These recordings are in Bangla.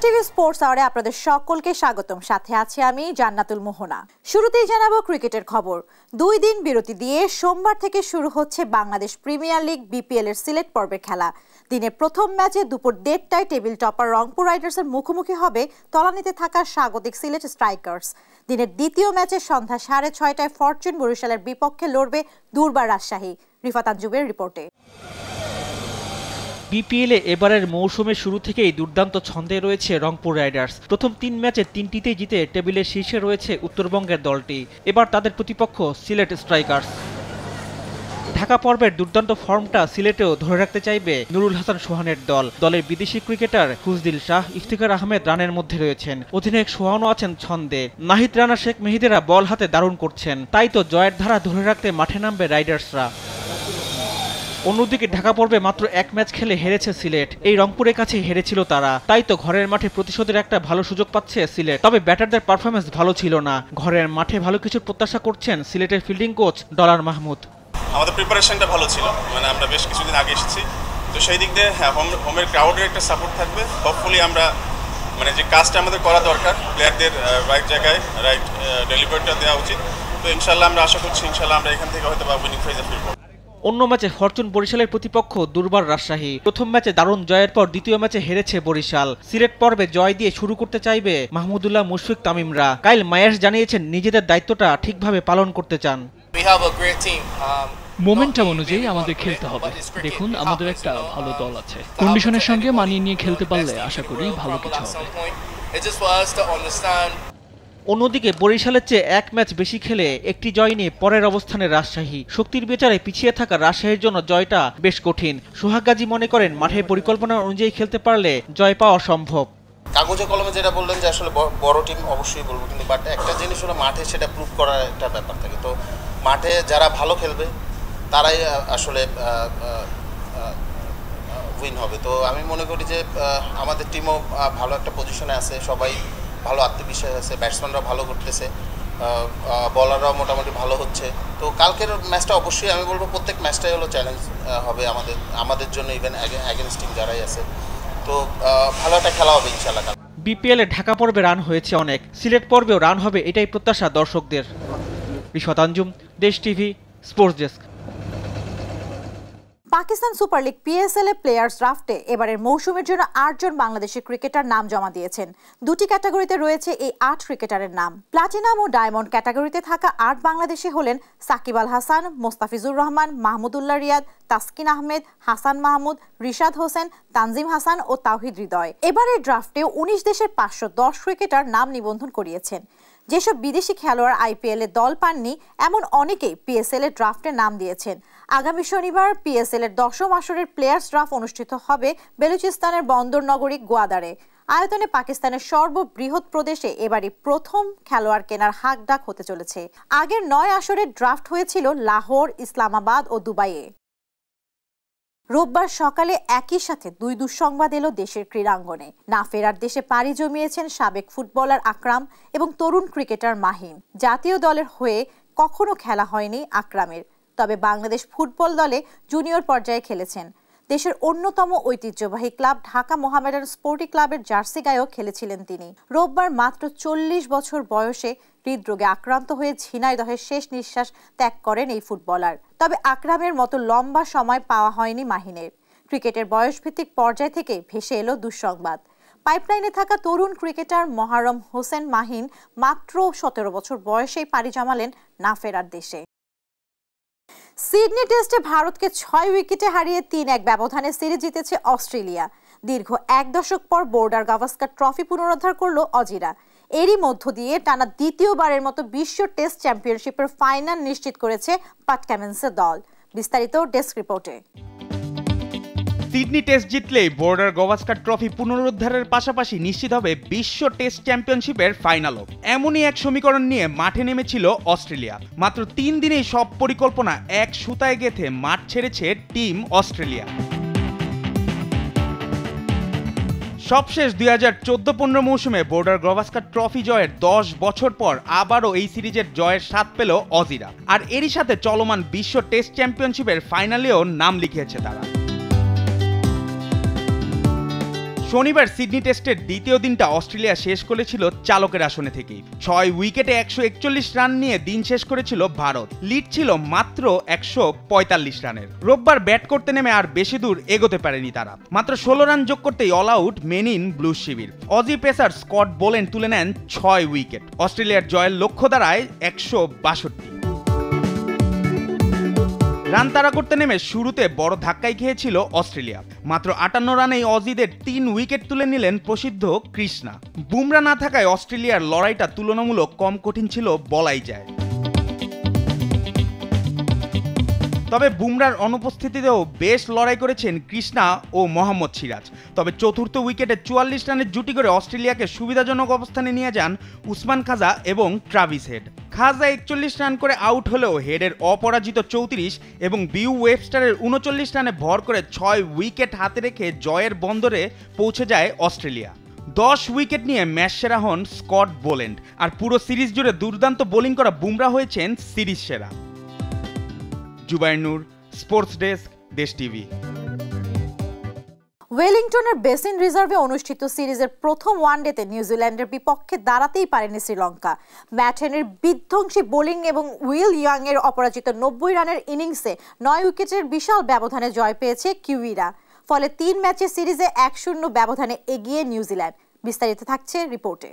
টিভি স্পোর্টস আওয়ারে আপনাদের সকলকে স্বাগতম। সাথে আছি আমি জান্নাতুল মোহনা। শুরুতেই জানাবো ক্রিকেটের খবর। 2 দিন বিরতি দিয়ে সোমবার থেকে শুরু হচ্ছে বাংলাদেশ প্রিমিয়ার লিগ বিপিএল এর সিলেট পর্বের খেলা। দিনের প্রথম ম্যাচে দুপুর 1:30টায় টেবিল টপার রংপুর রাইডার্সের মুখোমুখি হবে তলানিতে থাকা স্বাগতিক সিলেট স্ট্রাইকার্স। দিনের দ্বিতীয় ম্যাচে সন্ধ্যা 6:30টায় ফরচুন বরিশালের বিপক্ষে লড়বে দুর্বার রাজশাহী। রিফাত আঞ্জুমের রিপোর্টে। বিপিএলে এবারের মৌসুমের শুরু থেকেই দুর্দান্ত ছন্দে রয়েছে রংপুর রাইডার্স। প্রথম 3 ম্যাচে 3টিতেই জিতে টেবিলের শীর্ষে রয়েছে উত্তরবঙ্গের দলটি। এবার তাদের প্রতিপক্ষ সিলেট স্ট্রাইকার্স। ঢাকা পর্বের দুর্দান্ত ফর্মটা সিলেটেও ধরে রাখতে চাইবে নুরুল হাসান সোহানের দল। দলের বিদেশি ক্রিকেটার হুজদিল শাহ, ইফতিখার আহমেদ রানের মধ্যে রয়েছেন। অধিনায়ক সোহানও আছেন ছন্দে। নাহিদ রানা, শেখ মেহিদেরা বল হাতে দারুণ করছেন। তাই তো জয়ের ধারা ধরে রাখতে মাঠে নামবে রাইডার্সরা। অন্যদিকে ঢাকা পর্বে মাত্র 1 ম্যাচ খেলে হেরেছে সিলেট। এই রংপুরের কাছে হেরেছিল তারা। তাই তো ঘরের মাঠে প্রতিশোধের একটা ভালো সুযোগ পাচ্ছে সিলেট। তবে ব্যাটারদের পারফরমেন্স ভালো ছিল না। ঘরের মাঠে ভালো কিছু প্রত্যাশা করছেন সিলেটের ফিল্ডিং কোচ ডলার মাহমুদ। আমাদের প্রিপারেশনটা ভালো ছিল, মানে আমরা বেশ কিছুদিন আগে এসেছি, তো সেই দিক দিয়ে হোমের ক্রাউডের একটা সাপোর্ট থাকবে। হোপফুলি আমরা মানে যে কাজটা আমাদের করা দরকার, প্লেয়ারদের রাইট জায়গায় রাইট ডেলিভারিটা দেওয়া উচিত। তো ইনশাল্লাহ আমরা আশা করছি ইনশাল্লাহ আমরা এখান থেকে হয়তো উইনিং ফেজে ফিরব। অন্য ম্যাচে ফরচুন বরিশালের প্রতিপক্ষ দুর্বার রাজশাহী। প্রথম ম্যাচে দারুণ জয়ের পর দ্বিতীয় ম্যাচে হেরেছে বরিশাল। সিলেট পর্বে জয় দিয়ে শুরু করতে চাইবে মাহমুদুল্লাহ, মুশফিক, তামিমরা। কাইল মায়ার্স জানিয়েছেন নিজেদের দায়িত্বটা ঠিকভাবে পালন করতে চান। মোমেন্টাম অনুযায়ী আমাদের খেলতে হবে। দেখুন, আমাদের একটা ভালো দল আছে। কন্ডিশনের সঙ্গে মানিয়ে নিয়ে খেলতে পারলে আশা করি ভালো কিছু হবে। অন্যদিকে বরিশালের চেয়ে 1 ম্যাচ বেশি খেলে একটি জয় নিয়ে পরের অবস্থানে রাজশাহী। শক্তির বিচারে পিছিয়ে থাকা রাজশাহীর জন্য জয়টা বেশ কঠিন। সোহাগ গাজী মনে করেন মাঠের পরিকল্পনা অনুযায়ী খেলতে পারলে জয় পাওয়া সম্ভব। কাগজে কলমে যেটা বললেন যে আসলে বড় টিম অবশ্যই বলবো, কিন্তু বাট একটা জিনিস হলো মাঠে সেটা প্রুভ করার একটা ব্যাপার থাকে। তো মাঠে যারা ভালো খেলবে তারাই আসলে উইন হবে। তো আমি মনে করি যে আমাদের টিমও ভালো একটা পজিশনে আছে, সবাই ভালো আত্মবিশ্বাস আছে, ব্যাটসম্যানরা ভালো করতেছে, বলাররাও মোটামুটি ভালো হচ্ছে। তো কালকের ম্যাচটা অবশ্যই আমি বলবো প্রত্যেক ম্যাচটাই হলো চ্যালেঞ্জ হবে আমাদের জন্য, ইভেন অ্যাগেনস্ট টিম যারাই আছে। তো ভালো একটা খেলা হবে ইনশাআল্লাহ। বিপিএল এ ঢাকা পর্বে রান হয়েছে অনেক, সিলেট পর্বেও রান হবে এটাই প্রত্যাশা দর্শকদের। Rifat Anjum, Desh TV, sports desk. Pakistan super league PSL এ প্লেয়ার্স ড্রাফটে এবারের মৌসুমের জন্য 8 জন বাংলাদেশি ক্রিকেটার নাম জমা দিয়েছেন। 2টি ক্যাটাগরিতে রয়েছে এই 8 ক্রিকেটারের নাম। প্লাটিনাম ও ডায়মন্ড ক্যাটাগরিতে থাকা 8 বাংলাদেশি হলেন সাকিব আল হাসান, মোস্তাফিজুর রহমান, মাহমুদুল্লাহ রিয়াদ, তাসকিন আহমেদ, হাসান মাহমুদ, রিশাদ হোসেন, তানজিম হাসান ও তাওহিদ হৃদয়। এবারের ড্রাফটে 19 দেশের 510 ক্রিকেটার নাম নিবন্ধন করিয়েছেন। যেসব বিদেশি খেলোয়াড় আইপিএল এ দল পাননি এমন অনেকেই পিএসএল এর ড্রাফটে নাম দিয়েছেন। আগামী শনিবার পিএসএল এর 10ম আসরের প্লেয়ার্স ড্রাফট অনুষ্ঠিত হবে বেলুচিস্তানের বন্দর নগরী গোয়াদারে। আয়তনে পাকিস্তানের সর্ববৃহৎ প্রদেশে এবারই প্রথম খেলোয়াড় কেনার হাকডাক হতে চলেছে। আগের 9 আসরের ড্রাফট হয়েছিল লাহোর, ইসলামাবাদ ও দুবাইয়ে। রোববার সকালে একই সাথে 2 দুঃসংবাদ এলো দেশের ক্রীড়াঙ্গনে। না ফেরার দেশে পাড়ি জমিয়েছেন সাবেক ফুটবলার আকরাম এবং তরুণ ক্রিকেটার মাহিন। জাতীয় দলের হয়ে কখনো খেলা হয়নি আকরামের, তবে বাংলাদেশ ফুটবল দলে জুনিয়র পর্যায়ে খেলেছেন। দেশের অন্যতম ঐতিহ্যবাহী ক্লাব ঢাকা মোহামেডান স্পোর্টিং ক্লাবের জার্সি গায়েও খেলেছিলেন তিনি। রোববার মাত্র 40 বছর বয়সে হৃদরোগে আক্রান্ত হয়ে ঝিনাইদহের শেষ নিঃশ্বাস ত্যাগ করেন এই ফুটবলার। তবে আকরামের মতো লম্বা সময় পাওয়া হয়নি মাহিনের। ক্রিকেটের বয়সভিত্তিক পর্যায় থেকে ভেসে এলো দুঃসংবাদ। পাইপলাইনে থাকা তরুণ ক্রিকেটার মহারম হোসেন মাহিন মাত্র 17 বছর বয়সেই পাড়ি জমালেন না ফেরার দেশে। সিডনি টেস্টে ভারতকে 6 উইকেটে হারিয়ে 3-1 ব্যবধানে সিরিজ জিতেছে অস্ট্রেলিয়া। দীর্ঘ 1 দশক পর বর্ডার গাভাস্কার ট্রফি পুনরুদ্ধার করল অজিরা। এরই মধ্য দিয়ে টানা দ্বিতীয়বারের মতো বিশ্ব টেস্ট চ্যাম্পিয়নশিপের ফাইনাল নিশ্চিত করেছে পাট কামিন্সের দল। বিস্তারিত ডেস্ক রিপোর্টে। সিডনি টেস্ট জিতলেই বর্ডার গাভাস্কার ট্রফি পুনরুদ্ধারের পাশাপাশি নিশ্চিত হবে বিশ্ব টেস্ট চ্যাম্পিয়নশিপের ফাইনালও। এমনই এক সমীকরণ নিয়ে মাঠে নেমেছিল অস্ট্রেলিয়া। মাত্র 3 দিনেই সব পরিকল্পনা এক সুতায় গেঁথে মাঠ ছেড়েছে টিম অস্ট্রেলিয়া। সবশেষ 2014-15 মৌসুমে বর্ডার গাভাস্কার ট্রফি জয়ের 10 বছর পর আবারও এই সিরিজের জয়ের স্বাদ পেল অজিরা। আর এরই সাথে চলমান বিশ্ব টেস্ট চ্যাম্পিয়নশিপের ফাইনালেও নাম লিখিয়েছে তারা। শনিবার সিডনি টেস্টের দ্বিতীয় দিনটা অস্ট্রেলিয়া শেষ করেছিল চালকের আসনে থেকেই। 6 উইকেটে 141 রান নিয়ে দিন শেষ করেছিল ভারত। লিড ছিল মাত্র 145 রানের। রোববার ব্যাট করতে নেমে আর বেশি দূর এগোতে পারেনি তারা। মাত্র 16 রান যোগ করতেই অল আউট মেনিন ব্লুজ শিবির। অজি পেসার স্কট বোলেন্ড তুলে নেন 6 উইকেট। অস্ট্রেলিয়ার জয়ের লক্ষ্য দাঁড়ায় 162। রান তাড়া করতে নেমে শুরুতে বড় ধাক্কাই খেয়েছিল অস্ট্রেলিয়া। মাত্র 58 রানেই অজিদের 3 উইকেট তুলে নিলেন প্রসিদ্ধ কৃষ্ণা। বুমরা না থাকায় অস্ট্রেলিয়ার লড়াইটা তুলনামূলক কম কঠিন ছিল বলাই যায়। তবে বুমরার অনুপস্থিতিতেও বেশ লড়াই করেছেন কৃষ্ণা ও মোহাম্মদ সিরাজ। তবে চতুর্থ উইকেটে 44 রানের জুটি করে অস্ট্রেলিয়াকে সুবিধাজনক অবস্থানে নিয়ে যান উসমান খাজা এবং ট্রাভিস হেড। খাজা 41 রান করে আউট হলেও হেডের অপরাজিত 34 এবং বিউ ওয়েবস্টারের 39 রানে ভর করে 6 উইকেট হাতে রেখে জয়ের বন্দরে পৌঁছে যায় অস্ট্রেলিয়া। 10 উইকেট নিয়ে ম্যাচ সেরা হন স্কট বোলেন্ড। আর পুরো সিরিজ জুড়ে দুর্দান্ত বোলিং করা বুমরা হয়েছেন সিরিজ সেরা। জুবাইর নূর, sports desk, Desh TV. ওয়েলিংটনের basin রিজার্ভে অনুষ্ঠিত সিরিজের প্রথম ওয়ানডেতে নিউজিল্যান্ডের বিপক্ষে দাঁড়াতেই পারেনি শ্রীলঙ্কা। ম্যাট হেনরির বিধ্বংসী বোলিং এবং উইল ইয়াং এর অপরাজিত 90 রানের ইনিংসে 9 উইকেটের বিশাল ব্যবধানে জয় পেয়েছে কিউইরা। ফলে 3 ম্যাচের সিরিজে 1-0 ব্যবধানে এগিয়ে নিউজিল্যান্ড। বিস্তারিত থাকছে রিপোর্টে।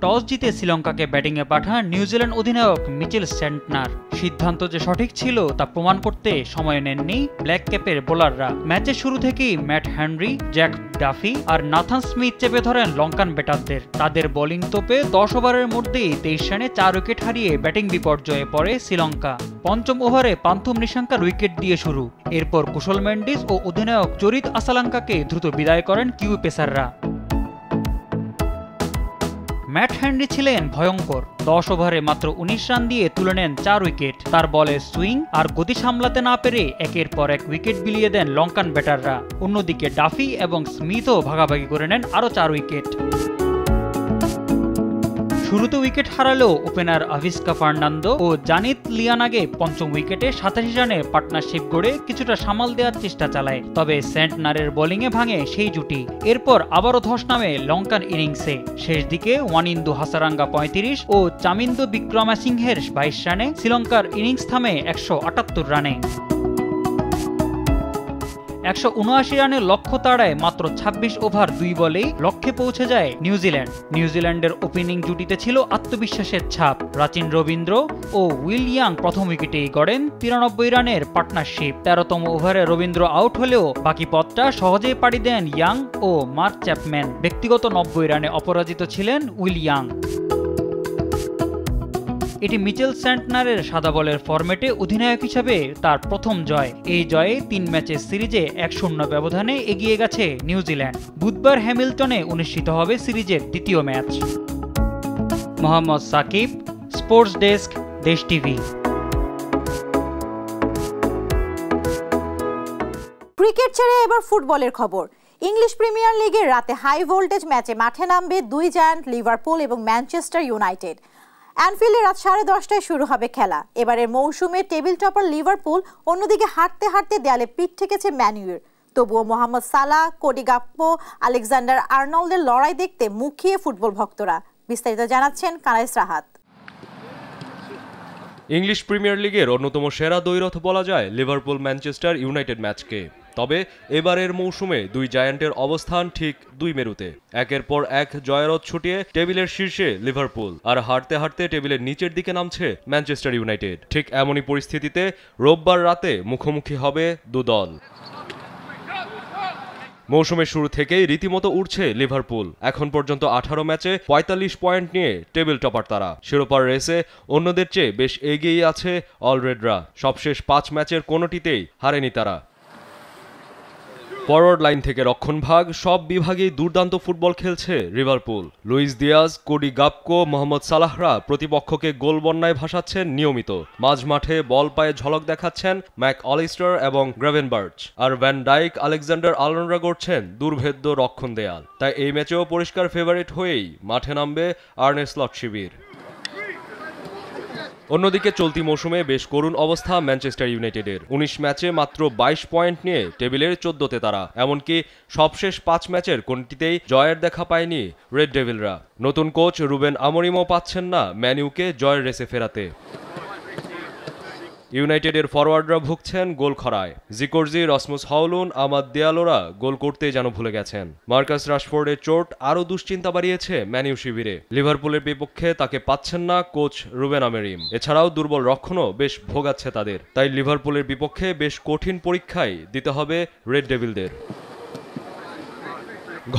টস জিতে শ্রীলঙ্কাকে ব্যাটিংয়ে পাঠান নিউজিল্যান্ড অধিনায়ক মিচেল স্যান্টনার। সিদ্ধান্ত যে সঠিক ছিল তা প্রমাণ করতে সময় নেননি ব্ল্যাক ক্যাপের বোলাররা। ম্যাচের শুরু থেকেই ম্যাট হেনরি, জ্যাক ডাফি আর নাথান স্মিথ চেপে ধরেন লঙ্কান ব্যাটারদের। তাদের বোলিং তোপে 10 ওভারের মধ্যেই 23 রানে 4 উইকেট হারিয়ে ব্যাটিং বিপর্যয়ে পড়ে শ্রীলঙ্কা। পঞ্চম ওভারে পান্থুম নিশাঙ্কার উইকেট দিয়ে শুরু। এরপর কুশল মেন্ডিস ও অধিনায়ক চরিত আসালাঙ্কাকে দ্রুত বিদায় করেন কিউ পেসাররা। ম্যাট হেনরি ছিলেন ভয়ঙ্কর। 10 ওভারে মাত্র 19 রান দিয়ে তুলে নেন 4 উইকেট। তার বলে সুইং আর গতি সামলাতে না পেরে একের পর এক উইকেট বিলিয়ে দেন লঙ্কান ব্যাটাররা। অন্যদিকে ডাফি এবং স্মিথও ভাগাভাগি করে নেন আরও 4 উইকেট। শুরুতে উইকেট হারালেও ওপেনার আভিস্কা ফার্নান্দো ও জানিত লিয়ানাগে পঞ্চম উইকেটে 87 রানের পার্টনারশিপ গড়ে কিছুটা সামাল দেওয়ার চেষ্টা চালায়। তবে সেন্টনারের বোলিংয়ে ভাঙে সেই জুটি। এরপর আবারও ধস নামে লঙ্কান ইনিংসে। শেষ দিকে ওয়ানিন্দু হাসারাঙ্গা 35 ও চামিন্দু বিক্রমাসিংহের 22 রানে শ্রীলঙ্কার ইনিংস থামে 178 রানে। 179 রানের লক্ষ্য তাড়ায় মাত্র 26 ওভার 2 বলেই লক্ষ্যে পৌঁছে যায় নিউজিল্যান্ড। নিউজিল্যান্ডের ওপেনিং জুটিতে ছিল আত্মবিশ্বাসের ছাপ। রাচিন রবীন্দ্র ও উইল ইয়াং প্রথম উইকেটেই গড়েন 93 রানের পার্টনারশিপ। 13তম ওভারে রবীন্দ্র আউট হলেও বাকি পথটা সহজেই পাড়ি দেন ইয়াং ও মার্ক চ্যাপম্যান। ব্যক্তিগত 90 রানে অপরাজিত ছিলেন উইল ইয়াং। এটি মিচেল স্যান্টনারের সাদা বলের ফরম্যাটে অধিনায়ক হিসেবে তার প্রথম জয়। এই জয়ে 3 ম্যাচের সিরিজে 1-0 ব্যবধানে এগিয়ে গেছে নিউজিল্যান্ড। বুধবার হ্যামিল্টনে অনুষ্ঠিত হবে সিরিজের দ্বিতীয় match. Mohammad Sakib, sports desk, Desh TV. Cricket ছেড়ে এবার ফুটবলের খবর। ইংলিশ প্রিমিয়ার লিগের রাতে হাই ভোল্টেজ ম্যাচে মাঠে নামবে 2 জায়ান্ট লিভারপুল এবং ম্যানচেস্টার ইউনাইটেড। অ্যানফিল্ডে রাত 10:30টায় শুরু হবে খেলা। এবারের মৌসুমে টেবিল টপার লিভারপুল অন্যদিকে হাঁটতে হাঁটতে দেয়ালে পিঠ ঠেকেছে ম্যানইউর। তবুও মোহাম্মদ সালাহ, কোডি গাকপো, আলেকজান্ডার আর্নল্ডের লড়াই দেখতে মুখিয়ে ফুটবল ভক্তরা। বিস্তারিত জানাচ্ছেন কানাইস রাহাত। ইংলিশ প্রিমিয়ার লিগের অন্যতম সেরা দ্বৈরথ বলা যায় লিভারপুল ম্যানচেস্টার ইউনাইটেড ম্যাচকে। তবে এবারের মৌসুমে 2 জায়ান্টের অবস্থান ঠিক 2 মেরুতে। একের পর এক জয়রথ ছুটিয়ে টেবিলের শীর্ষে লিভারপুল, আর হাঁটতে হাঁটতে টেবিলের নিচের দিকে নামছে ম্যানচেস্টার ইউনাইটেড। ঠিক এমনই পরিস্থিতিতে রোববার রাতে মুখোমুখি হবে 2 দল। মৌসুমের শুরু থেকেই রীতিমতো উঠছে লিভারপুল। এখন পর্যন্ত 18 ম্যাচে 45 পয়েন্ট নিয়ে টেবিল টপার তারা। শিরোপার রেসে অন্যদের চেয়ে বেশ এগিয়েই আছে অলরেডরা। সবশেষ 5 ম্যাচের কোনোটিতেই হারেনি তারা। ফরওয়ার্ড লাইন থেকে রক্ষণভাগ সব বিভাগেই দুর্দান্ত ফুটবল খেলছে Liverpool. Luis Diaz, Cody Gakpo, Mohamed সালাহরা প্রতিপক্ষকে গোল বন্যায় ভাসাচ্ছেন নিয়মিত। মাঝমাঠে বল পায়ে ঝলক দেখাচ্ছেন ম্যাক অলিস্টার এবং গ্রেভেনবার্চ, আর ভ্যান ডাইক, আলেকজান্ডার আর্নল্ডরা গড়ছেন দুর্ভেদ্য রক্ষণ দেয়াল। তাই এই ম্যাচেও পরিষ্কার ফেভারিট হয়েই মাঠে নামবে আর্নে স্লট শিবির। অন্যদিকে চলতি মৌসুমে বেশ করুণ অবস্থা ম্যানচেস্টার ইউনাইটেডের। ১৯ ম্যাচে মাত্র ২২ পয়েন্ট নিয়ে টেবিলের ১৪তে তারা। এমনকি সবশেষ ৫ ম্যাচের কোনটিতেই জয়ের দেখা পায়নি রেড ডেভিলরা। নতুন কোচ রুবেন আমোরিমও পাচ্ছেন না ম্যান ইউকে জয়ের রেসে ফেরাতে। ইউনাইটেডের ফরওয়ার্ডরা ভুগছেন গোল খরায়। জিকোরজি, রসমুস হাউলুন, আমাদ দিয়ালোরা গোল করতেই যেন ভুলে গেছেন। মার্কাস রাশফোর্ডের চোট আরও দুশ্চিন্তা বাড়িয়েছে ম্যান ইউ শিবিরে। লিভারপুলের বিপক্ষে তাকে পাচ্ছেন না কোচ রুবেন আমেরিম। এছাড়াও দুর্বল রক্ষণও বেশ ভোগাচ্ছে তাদের। তাই লিভারপুলের বিপক্ষে বেশ কঠিন পরীক্ষাই দিতে হবে রেড ডেভিলদের।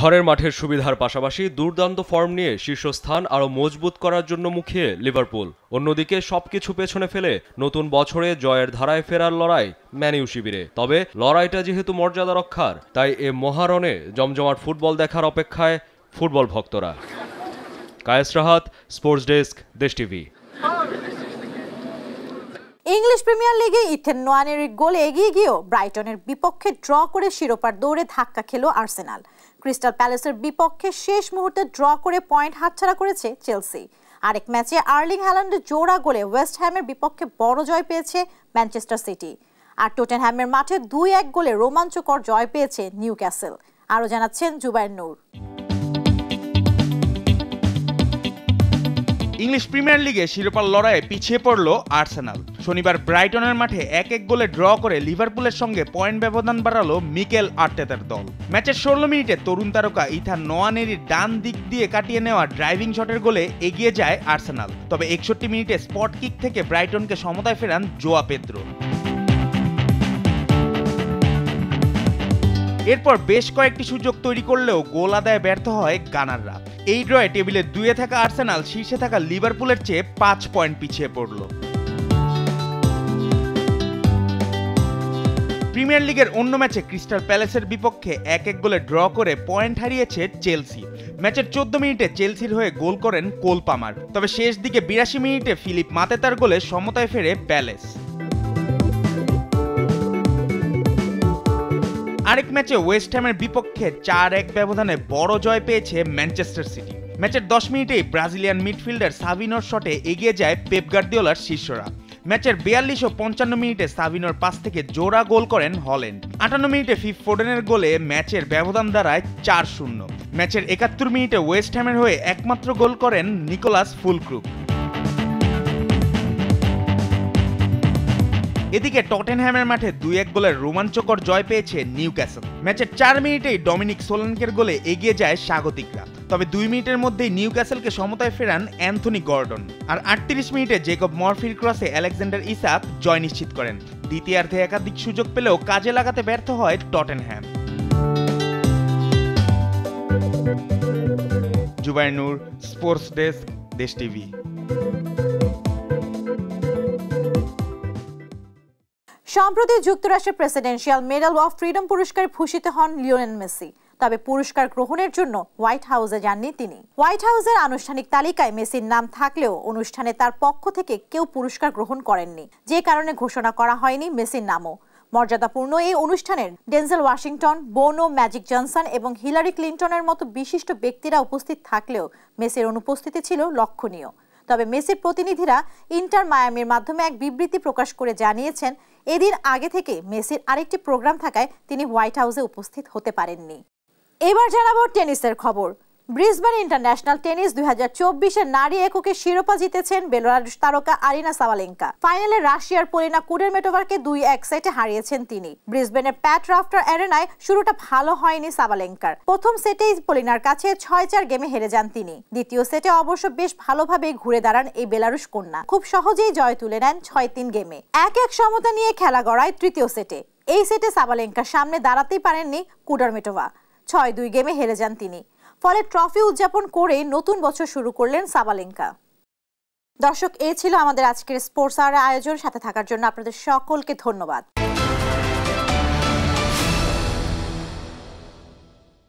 ঘরের মাঠের সুবিধার পাশাপাশি দুর্দান্ত ফর্ম নিয়ে শীর্ষস্থান আরও মজবুত করার জন্য মুখিয়ে লিভারপুল। অন্যদিকে সবকিছু পেছনে ফেলে নতুন বছরে জয়ের ধারায় ফেরার লড়াই ম্যান ইউ শিবিরে। তবে লড়াইটা যেহেতু মর্যাদা রক্ষার, তাই এ মহারণে জমজমাট ফুটবল দেখার অপেক্ষায় ফুটবল ভক্তরা। Kayes Rahat, sports desk, Desh TV. English premier লিগে ইথেন নোয়ানেরির গোলে এগিয়ে গিয়েও ব্রাইটনের বিপক্ষে ড্র করে শিরোপার দৌড়ে ধাক্কা খেল আর্সেনাল। ক্রিস্টাল প্যালেসের বিপক্ষে শেষ মুহূর্তে ড্র করে পয়েন্ট হাতছাড়া করেছে চেলসি। আরেক ম্যাচে আর্লিং হ্যালান্ডের জোড়া গোলে ওয়েস্ট হ্যামের বিপক্ষে বড় জয় পেয়েছে ম্যানচেস্টার সিটি। আর টটেনহ্যামের মাঠে ২-১ গোলে রোমাঞ্চকর জয় পেয়েছে নিউক্যাসল। আরও জানাচ্ছেন জুবায়ের নূর। ইংলিশ প্রিমিয়ার লিগে শিরোপার লড়াইয়ে পিছিয়ে পড়ল আর্সেনাল। শনিবার ব্রাইটনের মাঠে ১-১ গোলে ড্র করে লিভারপুলের সঙ্গে পয়েন্ট ব্যবধান বাড়ালো মিকেল আর্টেতার দল। ম্যাচের ১৬ মিনিটে তরুণ তারকা ইথান নোয়ানেরির ডান দিক দিয়ে কাটিয়ে নেওয়া ড্রাইভিং শটের গোলে এগিয়ে যায় আর্সেনাল। তবে ৬১ মিনিটে স্পট কিক থেকে ব্রাইটনকে সমতায় ফেরান জোয়া পেদ্রো। এরপর বেশ কয়েকটি সুযোগ তৈরি করলেও গোল আদায়ে ব্যর্থ হয় গানাররা। এই ড্রয়ে টেবিলে ২-এ থাকা আর্সেনাল শীর্ষে থাকা লিভারপুলের চেয়ে ৫ পয়েন্ট পিছিয়ে পড়ল। প্রিমিয়ার লিগের অন্য ম্যাচে ক্রিস্টাল প্যালেসের বিপক্ষে ১-১ গোলে ড্র করে পয়েন্ট হারিয়েছে চেলসি। ম্যাচের ১৪ মিনিটে চেলসির হয়ে গোল করেন কোল পামার। তবে শেষ দিকে ৮২ মিনিটে ফিলিপ মাতেতার গোলে সমতায় ফেরে প্যালেস। আরেক ম্যাচে ওয়েস্ট হ্যামের বিপক্ষে ৪-১ ব্যবধানে বড় জয় পেয়েছে ম্যানচেস্টার সিটি। ম্যাচের ১০ মিনিটেই ব্রাজিলিয়ান মিডফিল্ডার সাভিনোর শটে এগিয়ে যায় পেপ গার্দিওলার শিষ্যরা। ম্যাচের ৪২ ও ৫৫ মিনিটে সাভিনোর পাস থেকে জোড়া গোল করেন হল্যান্ড। ৫৮ মিনিটে ফিল ফোডেনের গোলে ম্যাচের ব্যবধান দাঁড়ায় ৪-০। ম্যাচের ৭১ মিনিটে ওয়েস্ট হ্যামের হয়ে একমাত্র গোল করেন নিকোলাস ফুলক্রুক। এদিকে টটেনহ্যামের মাঠে ২-১ গোলের রোমাঞ্চকর জয় পেয়েছে নিউক্যাসল। ম্যাচের ৪ মিনিটেই ডমিনিক সোলানকের গোলে এগিয়ে যায় স্বাগতিকরা। তবে ২ মিনিটের মধ্যেই নিউক্যাসলকে সমতায় ফেরান অ্যান্থনি গর্ডন। আর ৩৮ মিনিটে জেকব মরফির ক্রসে আলেকজান্ডার ইসাক জয় নিশ্চিত করেন। দ্বিতীয়ার্ধে একাধিক সুযোগ পেলেও কাজে লাগাতে ব্যর্থ হয় টটেনহ্যাম। জুবায়ের নূর, স্পোর্টস ডেস্ক, দেশ টিভি। সম্প্রতি যুক্তরাষ্ট্রের প্রেসিডেন্সিয়াল মেডেল অফ ফ্রিডম পুরস্কারে ভূষিত হন লিওনেল মেসি। তবে পুরস্কার গ্রহণের জন্য হোয়াইট হাউসে যাননি তিনি। হোয়াইট হাউসের আনুষ্ঠানিক তালিকায় মেসির নাম থাকলেও অনুষ্ঠানে তার পক্ষ থেকে কেউ পুরস্কার গ্রহণ করেননি, যে কারণে ঘোষণা করা হয়নি মেসির নামও। মর্যাদাপূর্ণ এই অনুষ্ঠানের ডেনজেল ওয়াশিংটন, বোনো, ম্যাজিক জনসন এবং হিলারি ক্লিন্টনের মতো বিশিষ্ট ব্যক্তিরা উপস্থিত থাকলেও মেসির অনুপস্থিতি ছিল লক্ষণীয়। তবে মেসির প্রতিনিধিরা ইন্টার মায়ামির মাধ্যমে এক বিবৃতি প্রকাশ করে জানিয়েছেন, এদিন আগে থেকে মেসির আরেকটি প্রোগ্রাম থাকায় তিনি হোয়াইট হাউসে উপস্থিত হতে পারেননি। এবার জানাবো টেনিসের খবর। ব্রিসবেন ইন্টারন্যাশনাল টেনিস 2024-এর নারী এককে শিরোপা জিতেছেন বেলারুশ তারকা আরিনা সাবালেঙ্কা। ফাইনালে রাশিয়ার পলিনা কুডেরমেটোভাকে 2-1 সেটে হারিয়েছেন তিনি। ব্রিসবেনের প্যাট রাফটার অ্যারেনায় শুরুটা ভালো হয়নি সাবালেঙ্কার। প্রথম সেটেই পলিনার কাছে 6-4 গেমে হেরে যান তিনি। দ্বিতীয় সেটে অবশ্য বেশ ভালোভাবেই ঘুরে দাঁড়ান এই বেলারুশ কন্যা। খুব সহজেই জয় তুলে নেন 6-3 গেমে। 1-1 সমতা নিয়ে খেলা গড়ায় তৃতীয় সেটে। এই সেটে সাবালেঙ্কার সামনে দাঁড়াতেই পারেননি কুডারমেটোভা। 6-2 গেমে হেরে যান তিনি। ফলে ট্রফি উদযাপন করে নতুন বছর শুরু করলেন সাবালেঙ্কা। দর্শক, এই ছিল আমাদের আজকের স্পোর্টস আওয়ারের আয়োজন। সাথে থাকার জন্য আপনাদের সকলকে ধন্যবাদ।